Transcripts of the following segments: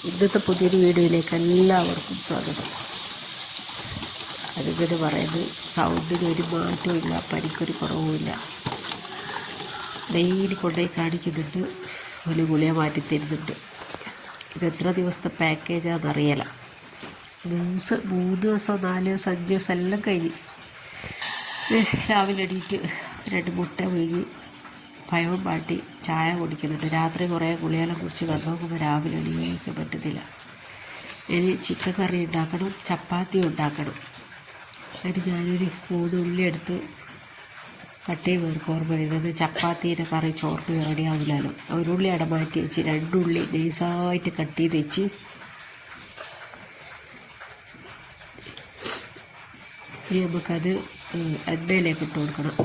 ഇന്നത്തെ പുതിയൊരു വീഡിയോയിലേക്ക് എല്ലാവർക്കും സ്വാഗതം. അതിങ്ങനെ പറയുന്നത് സൗണ്ടിന് ഒരു മാറ്റവും ഇല്ല, പനിക്കൊരു കുറവുമില്ല. ഡെയിലി കൊണ്ടുപോയി കാണിക്കുന്നുണ്ട്, ഒരു ഗുളിക മാറ്റി തരുന്നുണ്ട്. ഇത് എത്ര ദിവസത്തെ പാക്കേജാണെന്നറിയില്ല. 3 ദിവസം 4 ദിവസം 5 ദിവസം എല്ലാം കഴിഞ്ഞ് രാവിലെ എണീറ്റ് 2 മുട്ട വീങ്ങി പഴവും പാട്ടി ചായ കുടിക്കുന്നുണ്ട്. രാത്രി കുറേ ഗുളികയെല്ലാം കുടിച്ച് കിടന്നു നോക്കുമ്പോൾ രാവിലെ എണീക്കാൻ പറ്റുന്നില്ല. ഇനി ചിക്കൻ കറി ഉണ്ടാക്കണം, ചപ്പാത്തി ഉണ്ടാക്കണം. അതിന് ഞാനൊരു 3 ഉള്ളി എടുത്ത് കട്ട് ചെയ്ത് പേർക്ക് ഓർമ്മ വരുന്നത് ചപ്പാത്തീൻ്റെ കറി ചോറിന് റെഡി ആവില്ലല്ലോ. ഒരു ഉള്ളി അവിടെ മാറ്റി വെച്ച് 2 ഉള്ളി നൈസായിട്ട് കട്ട് ചെയ്ത് വെച്ച് ഇനി നമുക്കത് എണ്ണയിലേക്ക് ഇട്ട് കൊടുക്കണം.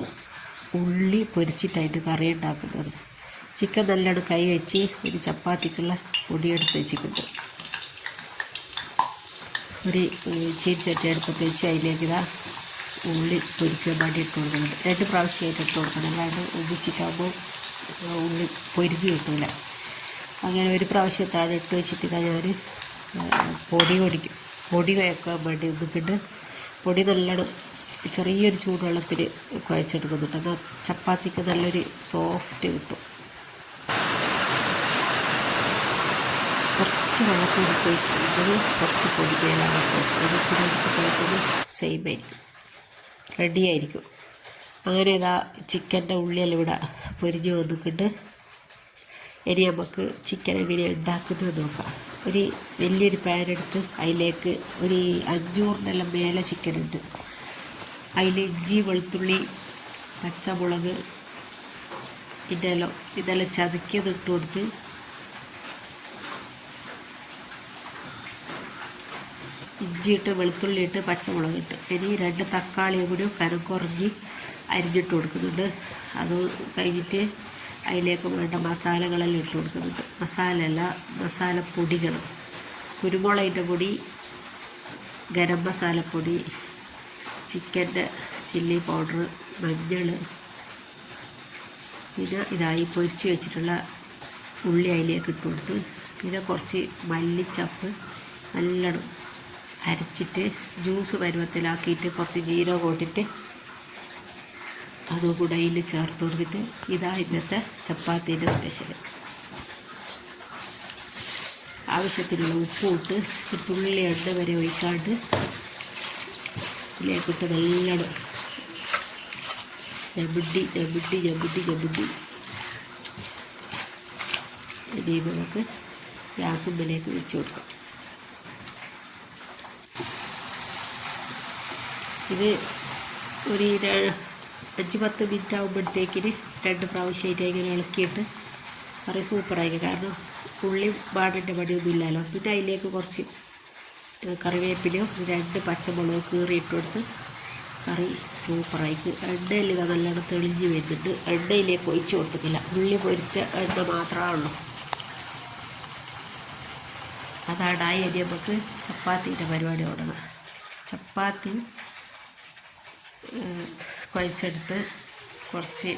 ഉള്ളി പൊരിച്ചിട്ടായിട്ട് കറി ഉണ്ടാക്കുന്നത്. ചിക്കൻ നല്ലോണം കൈ വെച്ച് ഒരു ചപ്പാത്തിക്കുള്ള പൊടിയെടുത്ത് വെച്ചിട്ടുണ്ട്. ഒരു ചീനച്ചട്ടി അടുപ്പത്ത് വെച്ച് അതിലേക്ക് ഇതാ ഉള്ളി പൊരിക്കാൻ വേണ്ടി ഇട്ട് കൊടുക്കുന്നുണ്ട്. 2 പ്രാവശ്യമായിട്ട് ഇട്ട് കൊടുക്കണം, അല്ലാണ്ട് ഒന്നിച്ചിട്ടാകുമ്പോൾ ഉള്ളി പൊരിഞ്ഞ് കിട്ടില്ല. അങ്ങനെ ഒരു പ്രാവശ്യത്താണ് ഇട്ട് വെച്ചിട്ട് ഞാൻ പൊടി കുഴക്കാൻ വേണ്ടി നിൽക്കുന്നുണ്ട്. പൊടി നല്ലോണം ചെറിയൊരു ചൂടുവെള്ളത്തിൽ കുഴച്ചെടുക്കുന്നുണ്ട്. എന്നാൽ ചപ്പാത്തിക്ക് നല്ലൊരു സോഫ്റ്റ് കിട്ടും. കുറച്ച് വെള്ളത്തിൽ പോയിക്കുന്നത് കുറച്ച് പൊടി മേലാണ് കുഴക്കുന്നത്, സെയിം ആയിരിക്കും, റെഡി ആയിരിക്കും. അങ്ങനെ ഇതാ ചിക്കൻ്റെ ഉള്ളിയെല്ലാം ഇവിടെ പൊരിഞ്ഞ് വന്നിട്ടുണ്ട്. ഇനി നമുക്ക് ചിക്കൻ എങ്ങനെ ഉണ്ടാക്കുന്നത് നോക്കാം. ഒരു വലിയൊരു പാനെടുത്ത് അതിലേക്ക് ഒരു 500-നെല്ലാം മേലെ ചിക്കനുണ്ട്. അതിൽ ഇഞ്ചി, വെളുത്തുള്ളി, പച്ചമുളക് ഇതെല്ലാം ചതുക്കിയത് ഇട്ട് കൊടുത്ത് ഇഞ്ചിയിട്ട് വെളുത്തുള്ളി ഇട്ട് പച്ചമുളക് ഇട്ട് ഇനി 2 തക്കാളിയും കൂടി കനം കുറഞ്ഞ് അരിഞ്ഞിട്ട് കൊടുക്കുന്നുണ്ട്. അത് കഴിഞ്ഞിട്ട് അതിലേക്ക് വേണ്ട മസാലകളെല്ലാം ഇട്ട് കൊടുക്കുന്നുണ്ട്. മസാലപ്പൊടികൾ, കുരുമുളകിൻ്റെ പൊടി, ഗരം മസാലപ്പൊടി, ചിക്കൻ്റെ ചില്ലി പൗഡർ, മഞ്ഞൾ, പിന്നെ ഇതായി പൊരിച്ച് വെച്ചിട്ടുള്ള ഉള്ളി അതിലേക്ക് ഇട്ട് കൊടുത്ത് പിന്നെ കുറച്ച് മല്ലിച്ചപ്പ് നല്ലോണം അരച്ചിട്ട് ജ്യൂസ് പരുവത്തിലാക്കിയിട്ട് കുറച്ച് ജീരകം ഇട്ടിട്ട് അതും കൂടെ അതിൽ ചേർത്ത് കൊടുത്തിട്ട് ഇതാ ഇന്നത്തെ ചപ്പാത്തീൻ്റെ സ്പെഷ്യൽ. ആവശ്യത്തിനുള്ള ഉപ്പും ഇട്ട് ഒരു തുള്ളി എണ്ണ വരെ ഒഴിക്കാണ്ട് ഇതിലേക്കിട്ട് നല്ലോണം ഞമ്മിണ്ടി ഇനി നമുക്ക് ഗ്യാസുമ്പിലേക്ക് വെച്ച് കൊടുക്കാം. ഇത് ഒരു 5-10 മിനിറ്റ് ആകുമ്പോഴത്തേക്കിന് 2 പ്രാവശ്യമായിട്ട് ഇങ്ങനെ ഇളക്കിയിട്ട് കറി സൂപ്പറായിരിക്കും. കാരണം ഉള്ളി പാടിൻ്റെ പണിയൊന്നും ഇല്ലല്ലോ. പിന്നെ അതിലേക്ക് കുറച്ച് കറിവേപ്പിലയോ 2 പച്ചമുളക് കീറിയിട്ട് കൊടുത്ത് കറി സൂപ്പറായിരിക്കും. എണ്ണയിൽ ഇത് നല്ലോണം തെളിഞ്ഞ് വരുന്നുണ്ട്. എണ്ണയിലേക്ക് ഒഴിച്ച് കൊടുത്തിട്ടില്ല, ഉള്ളി പൊരിച്ച എണ്ണ മാത്രമേ ഉള്ളൂ. അതാടായി ഇനി നമുക്ക് ചപ്പാത്തീൻ്റെ പരിപാടി തുടങ്ങാം. ചപ്പാത്തി കുഴച്ചെടുത്ത് കുറച്ച്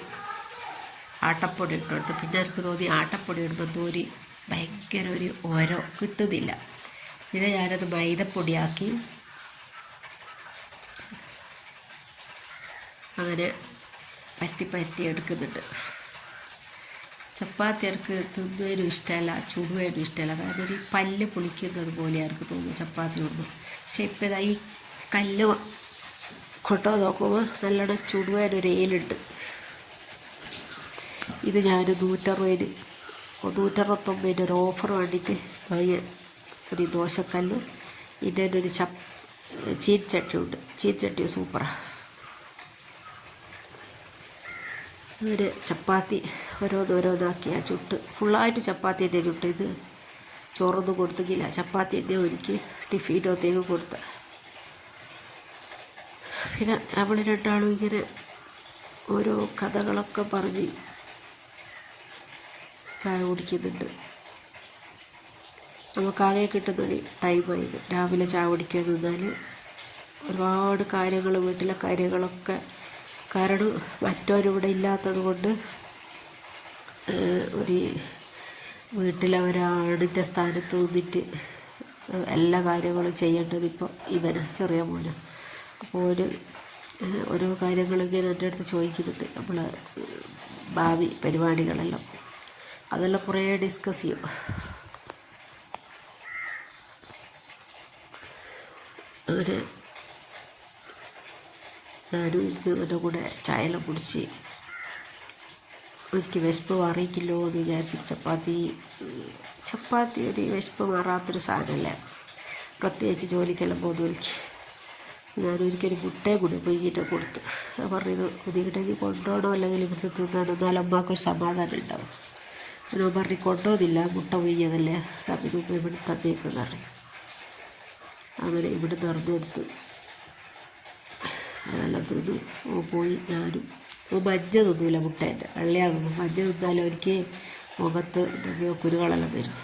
ആട്ടപ്പൊടി ഇട്ട് കൊടുത്ത് പിന്നെ എനിക്ക് തോന്നി ആട്ടപ്പൊടി ഇടുമ്പോൾ ഭയങ്കര ഒരു ഓരോ കിട്ടുന്നില്ല. പിന്നെ ഞാനത് മൈദപ്പൊടിയാക്കി അങ്ങനെ പരത്തി എടുക്കുന്നുണ്ട്. ചപ്പാത്തി എനിക്ക് തിന്നുന്നതിനും ഇഷ്ടമല്ല, ചുടുന്നതിനും ഇഷ്ടമല്ല. കാരണം ഒരു പല്ല് പൊളിക്കുന്നത് പോലെ എനിക്ക് തോന്നുന്നു ചപ്പാത്തി കൊണ്ടു. പക്ഷെ ഇപ്പം ഇതാ ഈ കല്ല് കൊണ്ടോ നോക്കുമ്പോൾ നല്ലോണം ചുടുവാനൊരു ഏലുണ്ട്. ഇത് ഞാൻ 169 ഒരു ഓഫർ വേണ്ടിയിട്ട് വാങ്ങിയ ഒരു ദോശക്കല്ലും ഇതിൻ്റെ ഒരു ചീനച്ചട്ടിയുണ്ട്. ചീനച്ചട്ടി സൂപ്പറാണ്. ഒരു ചപ്പാത്തി ഓരോന്നാക്കി ആ ചുട്ട് ഫുള്ളായിട്ട് ചപ്പാത്തി തന്നെ ചുട്ട്. ഇത് ചോറൊന്നും കൊടുത്തില്ല, ചപ്പാത്തി തന്നെ എനിക്ക് ടിഫിനകത്തേക്ക് കൊടുത്ത. പിന്നെ നമ്മൾ രണ്ടാളും ഇങ്ങനെ ഓരോ കഥകളൊക്കെ പറഞ്ഞ് ചായ കുടിക്കുന്നുണ്ട്. നമുക്കാകെ കിട്ടുന്നൊരു ടൈമായത്. രാവിലെ ചായ കുടിക്കാൻ നിന്നാൽ ഒരുപാട് കാര്യങ്ങൾ, വീട്ടിലെ കാര്യങ്ങളൊക്കെ, കാരണം മറ്റവരിവിടെ ഇല്ലാത്തത് കൊണ്ട് ഒരു വീട്ടിലെ ഒരാണിൻ്റെ സ്ഥാനത്ത് നിന്നിട്ട് എല്ലാ കാര്യങ്ങളും ചെയ്യേണ്ടത് ഇപ്പോൾ ഇവന് ചെറിയ മോന്. അപ്പോൾ ഓരോ കാര്യങ്ങളിങ്ങനെ എൻ്റെ അടുത്ത് ചോദിക്കുന്നുണ്ട്, നമ്മൾ ഭാവി പരിപാടികളെല്ലാം അതെല്ലാം കുറേ ഡിസ്കസ് ചെയ്യും. അങ്ങനെ ഞാനും ഇതിൻ്റെ കൂടെ ചായയെല്ലാം കുടിച്ച് എനിക്ക് വിശപ്പ് മാറിയിട്ടില്ലോ എന്ന് വിചാരിച്ചിട്ട് ചപ്പാത്തി ഒരു വിശപ്പ് മാറാത്തൊരു സാധനമല്ലേ, പ്രത്യേകിച്ച് ജോലിക്കെല്ലാം പോകുന്നവർക്ക്. ഞാനൊരിക്കലും മുട്ടയെ കൂടി പൊയ്കിട്ട് കൊടുത്ത് പറഞ്ഞത് കുതികിട്ടെങ്കിൽ കൊണ്ടുപോകണോ അല്ലെങ്കിൽ ഇവിടുത്തെ തിന്നണം, എന്നാലും അമ്മക്കൊരു സമാധാനം ഉണ്ടാവും. ഞാൻ പറഞ്ഞു കൊണ്ടുപോകുന്നില്ല, മുട്ട പൊയ്യതല്ലേ തമ്മിൽ ഇവിടെ തന്നേക്കെന്ന് പറയും. അങ്ങനെ ഇവിടെ തുറന്നു കൊടുത്ത് അതെല്ലാം തിന്നു പോയി. ഞാനും മഞ്ഞ തിന്നില്ല, മുട്ടേൻ്റെ വെള്ളയാണ് തിന്നും. മഞ്ഞ തിന്നാലും എനിക്ക് മുഖത്ത് എന്തെങ്കിലും കുരുകളെല്ലാം വരും.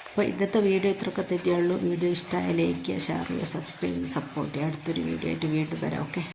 അപ്പോൾ ഇന്നത്തെ വീഡിയോ ഇത്രയൊക്കെ തന്നെയുള്ളൂ. വീഡിയോ ഇഷ്ടമായ ലൈക്ക് ചെയ്യുക, ഷെയർ ചെയ്യുക, സബ്സ്ക്രൈബ് ചെയ്യുക, സപ്പോർട്ട് ചെയ്യുക. അടുത്തൊരു വീഡിയോ ആയിട്ട് വീണ്ടും വരാം. ഓക്കെ.